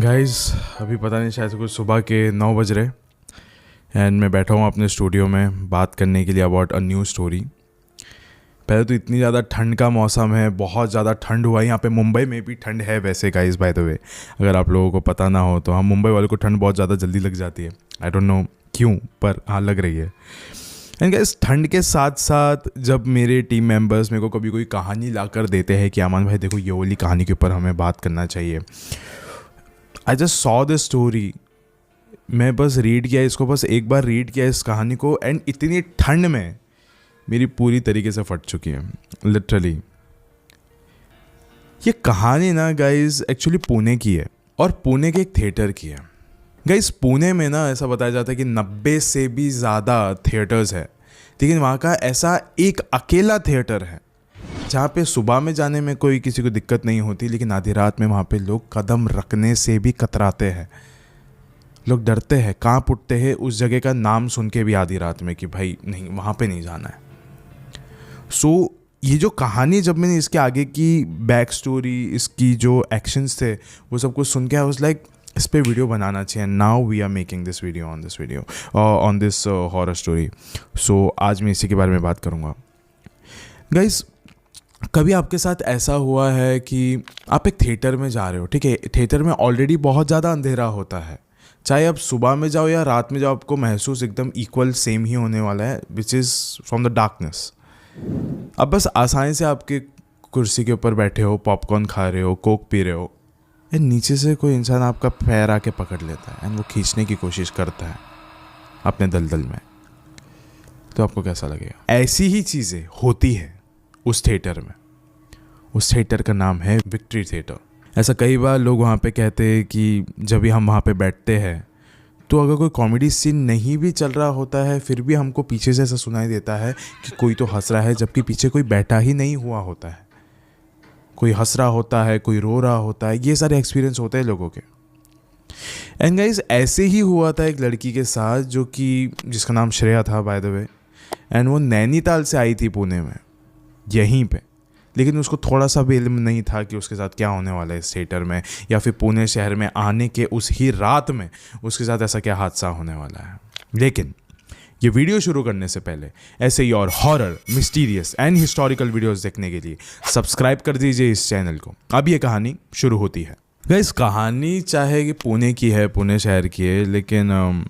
Guys अभी पता नहीं शायद कुछ सुबह के 9 बज रहे एंड मैं बैठा हूँ अपने स्टूडियो में बात करने के लिए अबाउट अ न्यू स्टोरी। पहले तो इतनी ज़्यादा ठंड का मौसम है, बहुत ज़्यादा ठंड हुआ है यहाँ पे। मुंबई में भी ठंड है वैसे गाइस, बाय द वे, अगर आप लोगों को पता ना हो तो। हम मुंबई वालों को ठंड बहुत ज़्यादा जल्दी लग जाती है, आई डोंट नो क्यों, पर हाँ लग रही है। एंड गाइस ठंड के साथ साथ जब मेरे टीम मेंबर्स मेरे को कभी कोई कहानी ला कर देते हैं कि अमान भाई देखो ये वाली कहानी के ऊपर हमें बात करना चाहिए, I just saw the story. मैं बस रीड किया इसको, बस एक बार रीड किया इस कहानी को, एंड इतनी ठंड में मेरी पूरी तरीके से फट चुकी है लिटरली। ये कहानी ना गाइज एक्चुअली पुणे की है और पुणे के एक थिएटर की है। गाइज पुणे में ना ऐसा बताया जाता है कि 90 से भी ज़्यादा थिएटर्स है, लेकिन वहाँ का ऐसा एक अकेला थिएटर है जहाँ पे सुबह में जाने में कोई किसी को दिक्कत नहीं होती, लेकिन आधी रात में वहाँ पे लोग कदम रखने से भी कतराते हैं, लोग डरते हैं, कांप उठते हैं उस जगह का नाम सुन के भी आधी रात में कि भाई नहीं वहाँ पे नहीं जाना है। सो ये जो कहानी, जब मैंने इसके आगे की बैक स्टोरी, इसकी जो एक्शंस थे वो सब कुछ सुन के आई वाज लाइक इस पे वीडियो बनाना चाहिए। Now we are making this video on this horror story. So आज मैं इसी के बारे में बात करूँगा। गाइस कभी आपके साथ ऐसा हुआ है कि आप एक थिएटर में जा रहे हो, ठीक है, थिएटर में ऑलरेडी बहुत ज़्यादा अंधेरा होता है, चाहे आप सुबह में जाओ या रात में जाओ, आपको महसूस एकदम इक्वल सेम ही होने वाला है, which is from the darkness. अब बस आसानी से आपके कुर्सी के ऊपर बैठे हो, पॉपकॉर्न खा रहे हो, कोक पी रहे हो, एंड नीचे से कोई इंसान आपका पैर आके पकड़ लेता है एंड वो खींचने की कोशिश करता है अपने दलदल में, तो आपको कैसा लगेगा? ऐसी ही चीज़ें होती है उस थिएटर में। उस थिएटर का नाम है विक्ट्री थिएटर। ऐसा कई बार लोग वहाँ पे कहते हैं कि जब भी हम वहाँ पे बैठते हैं तो अगर कोई कॉमेडी सीन नहीं भी चल रहा होता है फिर भी हमको पीछे से ऐसा सुनाई देता है कि कोई तो हंस रहा है, जबकि पीछे कोई बैठा ही नहीं हुआ होता है। कोई हंस रहा होता है, कोई रो रहा होता है, ये सारे एक्सपीरियंस होते हैं लोगों के। एंड गाइज ऐसे ही हुआ था एक लड़की के साथ जो कि जिसका नाम श्रेया था बाय द वे, एंड वो नैनीताल से आई थी पुणे में यहीं पे, लेकिन उसको थोड़ा सा भी इल्म नहीं था कि उसके साथ क्या होने वाला है इस थिएटर में, या फिर पुणे शहर में आने के उस ही रात में उसके साथ ऐसा क्या हादसा होने वाला है। लेकिन ये वीडियो शुरू करने से पहले ऐसे ही और horror, mysterious and historical videos देखने के लिए सब्सक्राइब कर दीजिए इस चैनल को। अब ये कहानी शुरू होती है। गाइस कहानी चाहे कि पुणे की है, पुणे शहर की है, लेकिन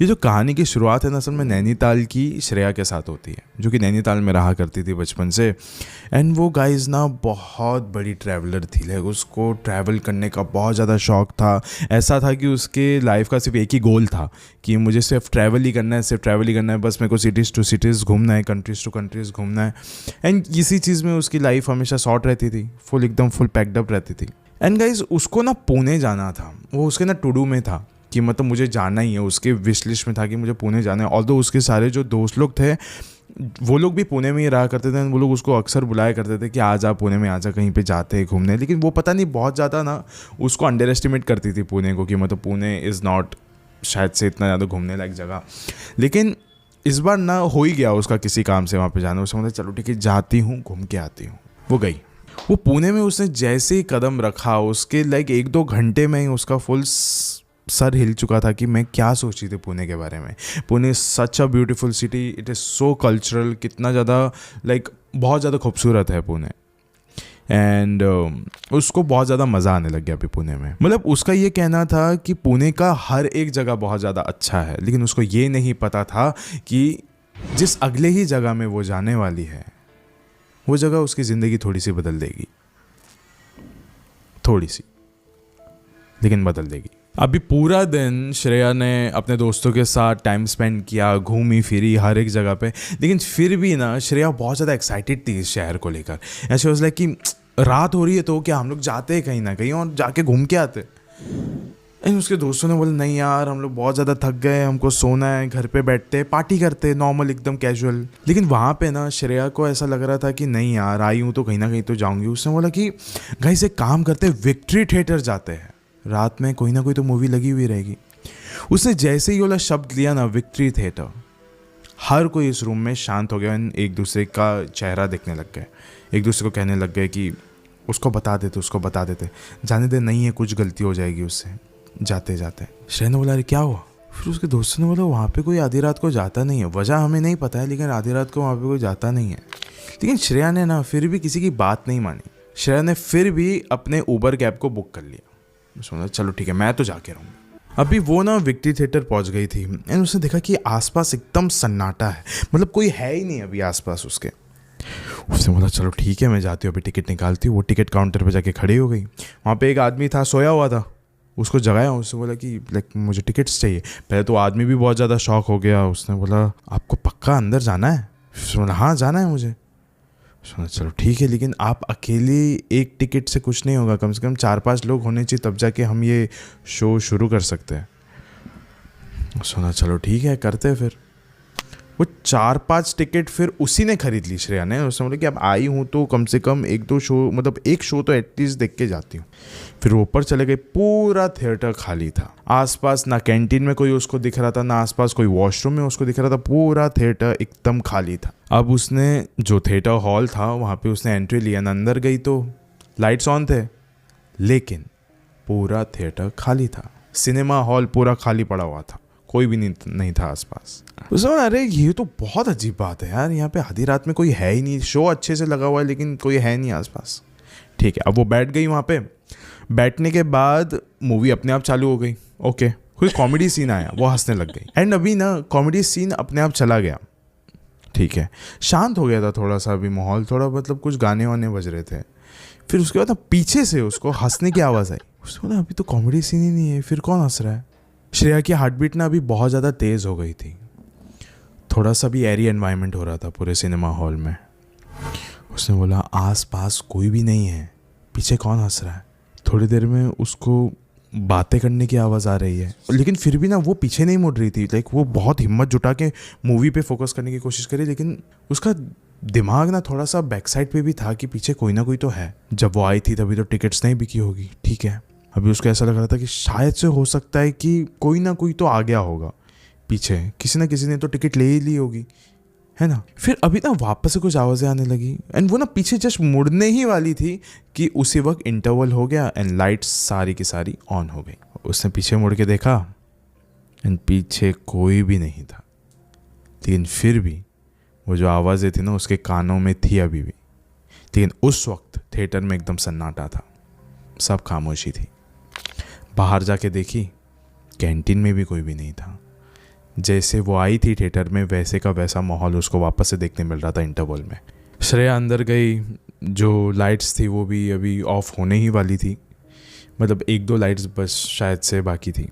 ये जो कहानी की शुरुआत है ना असल में नैनीताल की श्रेया के साथ होती है, जो कि नैनीताल में रहा करती थी बचपन से। एंड वो गाइज ना बहुत बड़ी ट्रैवलर थी, लाइक उसको ट्रैवल करने का बहुत ज़्यादा शौक था। ऐसा था कि उसके लाइफ का सिर्फ एक ही गोल था कि मुझे सिर्फ ट्रैवल ही करना है, सिर्फ ट्रैवल ही करना है, बस मेरे को सिटीज़ टू सिटीज़ घूमना है, कंट्रीज़ टू कंट्रीज़ घूमना है। एंड इसी चीज़ में उसकी लाइफ हमेशा शॉर्ट रहती थी, एकदम फुल पैक्ड अप रहती थी। एंड गाइज उसको ना पुणे जाना था, वो उसके ना टू डू में था कि मतलब मुझे जाना ही है, उसके विश लिस्ट में था कि मुझे पुणे जाना है। ऑल्दो उसके सारे जो दोस्त लोग थे वो लोग भी पुणे में ही रहा करते थे, वो लोग उसको अक्सर बुलाया करते थे कि आ जा पुणे में, आ जा कहीं पे जाते हैं घूमने। लेकिन वो पता नहीं बहुत ज़्यादा ना उसको अंडर एस्टिमेट करती थी पुणे को, कि मतलब पुणे इज़ नॉट शायद से इतना ज़्यादा घूमने लायक जगह। लेकिन इस बार ना हो ही गया उसका किसी काम से वहाँ पर जाना, उसने मतलब चलो ठीक है जाती हूँ, घूम के आती हूँ। वो गई, वो पुणे में उसने जैसे ही कदम रखा उसके लाइक 1-2 घंटे में ही उसका फुल सर हिल चुका था कि मैं क्या सोची थी पुणे के बारे में। Pune such a beautiful city, it is so cultural, कितना ज़्यादा लाइक बहुत ज़्यादा खूबसूरत है पुणे। एंड उसको बहुत ज़्यादा मज़ा आने लग गया अभी पुणे में। मतलब उसका ये कहना था कि पुणे का हर एक जगह बहुत ज़्यादा अच्छा है, लेकिन उसको ये नहीं पता था कि जिस अगले ही जगह में वो जाने वाली है वो जगह उसकी ज़िंदगी थोड़ी सी बदल देगी, थोड़ी सी, लेकिन बदल देगी। अभी पूरा दिन श्रेया ने अपने दोस्तों के साथ टाइम स्पेंड किया, घूमी फिरी हर एक जगह पे, लेकिन फिर भी ना श्रेया बहुत ज़्यादा एक्साइटेड थी इस शहर को लेकर। ऐसे वाज लाइक कि रात हो रही है तो क्या हम लोग जाते हैं कहीं ना कहीं और जाके घूम के आते। एंड उसके दोस्तों ने बोला नहीं यार हम लोग बहुत ज़्यादा थक गए, हमको सोना है, घर पे बैठते पार्टी करते नॉर्मल एकदम कैजुअल। लेकिन वहाँ पे ना श्रेया को ऐसा लग रहा था कि नहीं यार आई हूँ तो कहीं ना कहीं तो जाऊँगी। उसने बोला कि गाइस एक काम करते, विक्ट्री थिएटर जाते हैं, रात में कोई ना कोई तो मूवी लगी हुई रहेगी। उसने जैसे ही वाला शब्द लिया ना विक्ट्री थिएटर, हर कोई इस रूम में शांत हो गया, एक दूसरे का चेहरा देखने लग गए, एक दूसरे को कहने लग गए कि उसको बता देते, जाने दे, नहीं है कुछ गलती हो जाएगी उससे जाते जाते। श्रेया ने बोला अरे क्या हुआ? फिर उसके दोस्तों ने बोला वहाँ पे कोई आधी रात को जाता नहीं है, वजह हमें नहीं पता है लेकिन आधी रात को वहाँ पे कोई जाता नहीं है। लेकिन श्रेया ने ना फिर भी किसी की बात नहीं मानी। श्रेया ने फिर भी अपने ऊबर कैब को बुक कर लिया। सोचा चलो ठीक है मैं तो जाके रहूँगा। अभी वो ना विक्ट्री थिएटर पहुँच गई थी एंड उसने देखा कि आसपास एकदम सन्नाटा है, मतलब कोई है ही नहीं अभी आसपास उसके। उसने बोला चलो ठीक है मैं जाती हूँ, अभी टिकट निकालती हूँ। वो टिकट काउंटर पे जाके खड़ी हो गई। वहाँ पे एक आदमी था सोया हुआ था, उसको जगाया। उसने बोला कि लाइक मुझे टिकट्स चाहिए। पहले तो आदमी भी बहुत ज़्यादा शॉक हो गया। उसने बोला आपको पक्का अंदर जाना है? उसने बोला हाँ जाना है मुझे। उसने चलो ठीक है लेकिन आप अकेले एक टिकट से कुछ नहीं होगा, कम से कम 4-5 लोग होने चाहिए तब जाके हम ये शो शुरू कर सकते हैं। सुना चलो ठीक है करते हैं। फिर वो 4-5 टिकट फिर उसी ने खरीद ली श्रेया ने। उसने बोला कि अब आई हूँ तो कम से कम 1-2 शो, मतलब एक शो तो एटलीस्ट देख के जाती हूँ। फिर वो ऊपर चले गए। पूरा थिएटर खाली था। आसपास ना कैंटीन में कोई उसको दिख रहा था, ना आसपास कोई वॉशरूम में उसको दिख रहा था। पूरा थिएटर एकदम खाली था। अब उसने जो थिएटर हॉल था वहाँ पे उसने एंट्री लिया, अंदर गई तो लाइट्स ऑन थे लेकिन पूरा थिएटर खाली था। सिनेमा हॉल पूरा खाली पड़ा हुआ था, कोई भी नहीं था आसपास। उसने बोला अरे ये तो बहुत अजीब बात है यार, यहाँ पे आधी रात में कोई है ही नहीं, शो अच्छे से लगा हुआ है लेकिन कोई है नहीं आसपास। ठीक है अब वो बैठ गई वहाँ पे। बैठने के बाद मूवी अपने आप चालू हो गई। ओके कोई कॉमेडी सीन आया, वो हंसने लग गई। एंड अभी ना कॉमेडी सीन अपने आप चला गया। ठीक है शांत हो गया था थोड़ा सा अभी माहौल, थोड़ा मतलब कुछ गाने वाने बज रहे थे। फिर उसके बाद ना पीछे से उसको हंसने की आवाज़ आई। उसको ना अभी तो कॉमेडी सीन ही नहीं है, फिर कौन हंस रहा है? श्रेया की हार्ट बीट ना अभी बहुत ज़्यादा तेज़ हो गई थी। थोड़ा सा भी एरी एनवायरनमेंट हो रहा था पूरे सिनेमा हॉल में। उसने बोला आस पास कोई भी नहीं है, पीछे कौन हंस रहा है? थोड़ी देर में उसको बातें करने की आवाज़ आ रही है लेकिन फिर भी ना वो पीछे नहीं मुड़ रही थी। लाइक वो बहुत हिम्मत जुटा के मूवी पे फोकस करने की कोशिश करी लेकिन उसका दिमाग ना थोड़ा सा बैक साइड पे भी था कि पीछे कोई ना कोई तो है। जब वो आई थी तभी तो टिकट्स नहीं बिकी होगी। ठीक है अभी उसको ऐसा लग रहा था कि शायद से हो सकता है कि कोई ना कोई तो आ गया होगा पीछे, किसी ना किसी ने तो टिकट ले ही ली होगी, है ना। फिर अभी ना वापस से कुछ आवाज़ें आने लगी एंड वो ना पीछे जस्ट मुड़ने ही वाली थी कि उसी वक्त इंटरवल हो गया एंड लाइट्स सारी की सारी ऑन हो गई। उसने पीछे मुड़ के देखा एंड पीछे कोई भी नहीं था लेकिन फिर भी वो जो आवाज़ें थी ना उसके कानों में थी अभी भी। लेकिन उस वक्त थिएटर में एकदम सन्नाटा था, सब खामोशी थी। बाहर जाके देखी कैंटीन में भी कोई भी नहीं था। जैसे वो आई थी थिएटर में वैसे का वैसा माहौल उसको वापस से देखने मिल रहा था इंटरवल में। श्रेया अंदर गई, जो लाइट्स थी वो भी अभी ऑफ होने ही वाली थी, मतलब 1-2 लाइट्स बस शायद से बाकी थी।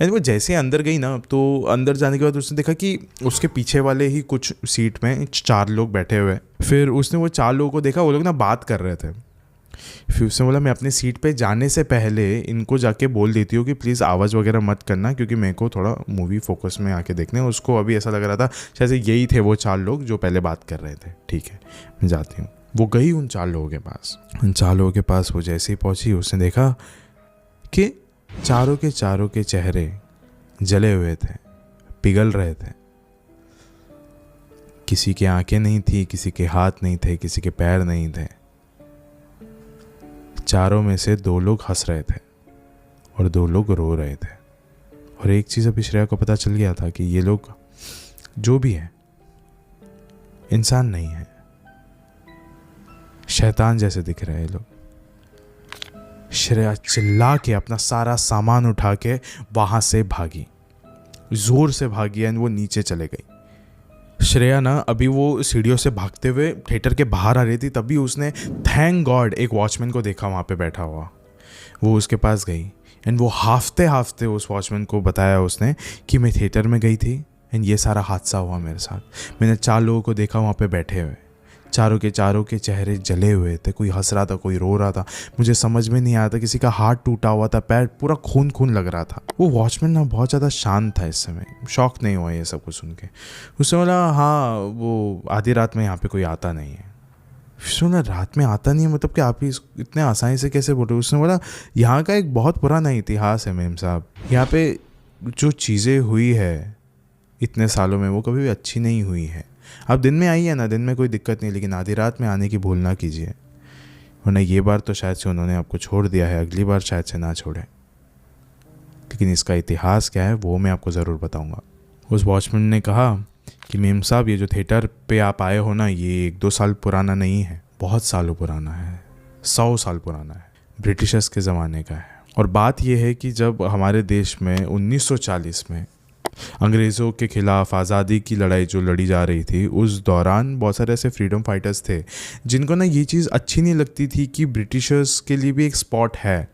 एंड वो जैसे अंदर गई ना तो अंदर जाने के बाद उसने देखा कि उसके पीछे वाले ही कुछ सीट में 4 लोग बैठे हुए। फिर उसने वो 4 लोगों को देखा, वो लोग ना बात कर रहे थे। फिर उसने बोला मैं अपनी सीट पे जाने से पहले इनको जाके बोल देती हूँ कि प्लीज़ आवाज़ वगैरह मत करना क्योंकि मेरे को थोड़ा मूवी फोकस में आके देखने। उसको अभी ऐसा लग रहा था शायद से यही थे वो 4 लोग जो पहले बात कर रहे थे। ठीक है मैं जाती हूँ। वो गई उन 4 लोगों के पास। उन 4 लोगों के पास वो जैसे ही पहुँची उसने देखा कि चारों के चेहरे जले हुए थे, पिघल रहे थे। किसी की आंखें नहीं थी, किसी के हाथ नहीं थे, किसी के पैर नहीं थे। चारों में से 2 लोग हंस रहे थे और 2 लोग रो रहे थे। और एक चीज़ अभी श्रेया को पता चल गया था कि ये लोग जो भी हैं इंसान नहीं है, शैतान जैसे दिख रहे हैं लोग। श्रेया चिल्ला के अपना सारा सामान उठा के वहां से भागी, जोर से भागी एंड वो नीचे चले गई। श्रेया ना अभी वो सीढ़ियों से भागते हुए थिएटर के बाहर आ रही थी, तभी उसने थैंक गॉड एक वॉचमैन को देखा वहाँ पे बैठा हुआ। वो उसके पास गई एंड वो हाफते उस वॉचमैन को बताया उसने कि मैं थिएटर में गई थी एंड ये सारा हादसा हुआ मेरे साथ। मैंने 4 लोगों को देखा वहाँ पे बैठे हुए, चारों के चेहरे जले हुए थे। कोई हंस रहा था, कोई रो रहा था, मुझे समझ में नहीं आया था। किसी का हाथ टूटा हुआ था, पैर पूरा खून लग रहा था। वो वॉचमैन ना बहुत ज़्यादा शांत था इस समय, शॉक नहीं हुआ ये सब कुछ सुन के। उसने बोला हाँ वो आधी रात में यहाँ पे कोई आता नहीं है। सुना रात में आता नहीं है मतलब कि आप ही इतने आसानी से कैसे बोल रहे हो? उसने बोला यहाँ का एक बहुत पुराना इतिहास है मेम साहब, यहाँ पे जो चीज़ें हुई है इतने सालों में वो कभी भी अच्छी नहीं हुई है। आप दिन में आइए ना, दिन में कोई दिक्कत नहीं, लेकिन आधी रात में आने की भूल ना कीजिए। वरना ये बार तो शायद से उन्होंने आपको छोड़ दिया है, अगली बार शायद से ना छोड़े। लेकिन इसका इतिहास क्या है वो मैं आपको ज़रूर बताऊंगा। उस वॉचमैन ने कहा कि मेम साहब, ये जो थिएटर पे आप आए हो ना, ये 1-2 साल पुराना नहीं है, बहुत सालों पुराना है, 100 साल पुराना है, ब्रिटिशर्स के ज़माने का है। और बात यह है कि जब हमारे देश में 1940 में अंग्रेज़ों के ख़िलाफ़ आज़ादी की लड़ाई जो लड़ी जा रही थी, उस दौरान बहुत सारे ऐसे फ्रीडम फाइटर्स थे जिनको ना ये चीज़ अच्छी नहीं लगती थी कि ब्रिटिशर्स के लिए भी एक स्पॉट है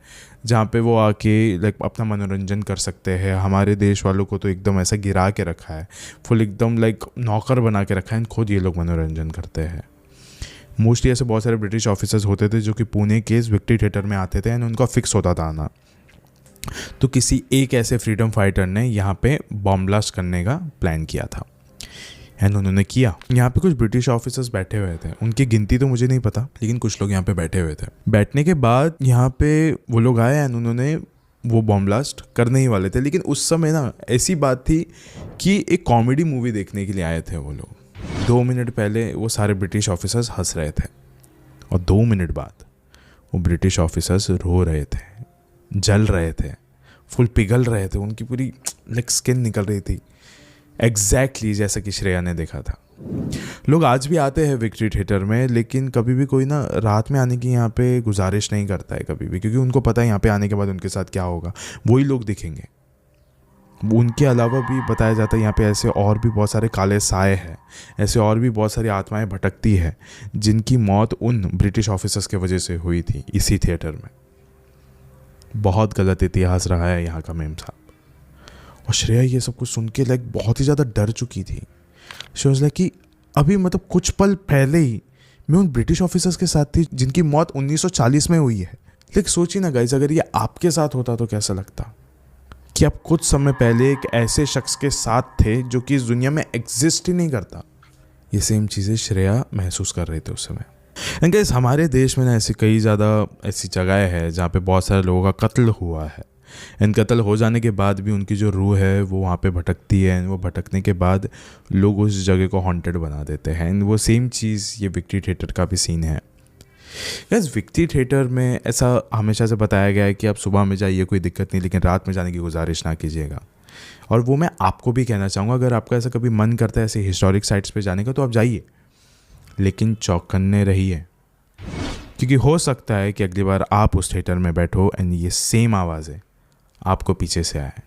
जहाँ पे वो आके लाइक अपना मनोरंजन कर सकते हैं। हमारे देश वालों को तो एकदम ऐसा गिरा के रखा है, फुल एकदम लाइक नौकर बना के रखा है, खुद ये लोग मनोरंजन करते हैं। मोस्टली ऐसे बहुत सारे ब्रिटिश ऑफिसर्स होते थे जो कि पुणे के इस विक्ट्री थिएटर में आते थे एंड उनका फिक्स होता था आना। तो किसी एक ऐसे फ्रीडम फाइटर ने यहाँ पे बॉम्ब ब्लास्ट करने का प्लान किया था एंड उन्होंने किया। यहाँ पे कुछ ब्रिटिश ऑफिसर्स बैठे हुए थे, उनकी गिनती तो मुझे नहीं पता, लेकिन कुछ लोग यहाँ पे बैठे हुए थे। बैठने के बाद यहाँ पे वो लोग आए एंड उन्होंने वो बॉम्ब ब्लास्ट करने ही वाले थे। लेकिन उस समय ना ऐसी बात थी कि एक कॉमेडी मूवी देखने के लिए आए थे वो लोग। 2 मिनट पहले वो सारे ब्रिटिश ऑफिसर्स हंस रहे थे और 2 मिनट बाद वो ब्रिटिश ऑफिसर्स रो रहे थे, जल रहे थे, फुल पिघल रहे थे, उनकी पूरी लाइक स्किन निकल रही थी, एग्जैक्टली जैसा कि श्रेया ने देखा था। लोग आज भी आते हैं विक्ट्री थिएटर में, लेकिन कभी भी कोई ना रात में आने की यहाँ पे गुजारिश नहीं करता है कभी भी, क्योंकि उनको पता है यहाँ पे आने के बाद उनके साथ क्या होगा, वही लोग दिखेंगे। उनके अलावा भी बताया जाता है यहाँ पे ऐसे और भी बहुत सारे काले साए हैं, ऐसे और भी बहुत सारी आत्माएं भटकती है जिनकी मौत उन ब्रिटिश ऑफिसर्स की वजह से हुई थी इसी थिएटर में। बहुत गलत इतिहास रहा है यहाँ का मेम साहब। और श्रेया ये सब कुछ सुन के लाइक बहुत ही ज़्यादा डर चुकी थी। शी वाज लाइक कि अभी मतलब कुछ पल पहले ही मैं उन ब्रिटिश ऑफिसर्स के साथ थी जिनकी मौत 1940 में हुई है। लेकिन सोचिए ना गाइस, अगर ये आपके साथ होता तो कैसा लगता कि आप कुछ समय पहले एक ऐसे शख्स के साथ थे जो कि इस दुनिया में एग्जिस्ट ही नहीं करता। ये सेम चीज़ें श्रेया महसूस कर रहे थे उस समय। एंड गाइस, हमारे देश में ना ऐसी कई ज़्यादा ऐसी जगह है जहाँ पे बहुत सारे लोगों का कत्ल हुआ है। एंड कत्ल हो जाने के बाद भी उनकी जो रूह है वो वहाँ पे भटकती है एंड वो भटकने के बाद लोग उस जगह को हॉन्टेड बना देते हैं। एंड वो सेम चीज़ ये विक्ट्री थिएटर का भी सीन है। गाइस, विक्ट्री थिएटर में ऐसा हमेशा से बताया गया है कि आप सुबह में जाइए कोई दिक्कत नहीं, लेकिन रात में जाने की गुजारिश ना कीजिएगा। और वो मैं आपको भी कहना चाहूँगा, अगर आपका ऐसा कभी मन करता है ऐसे हिस्टोरिक साइट्स पे जाने का तो आप जाइए, लेकिन चौकन्ने रहिए, क्योंकि हो सकता है कि अगली बार आप उस थिएटर में बैठो एंड ये सेम आवाज़ें आपको पीछे से आए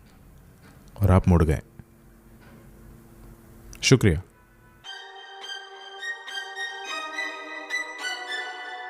और आप मुड़ गए। शुक्रिया।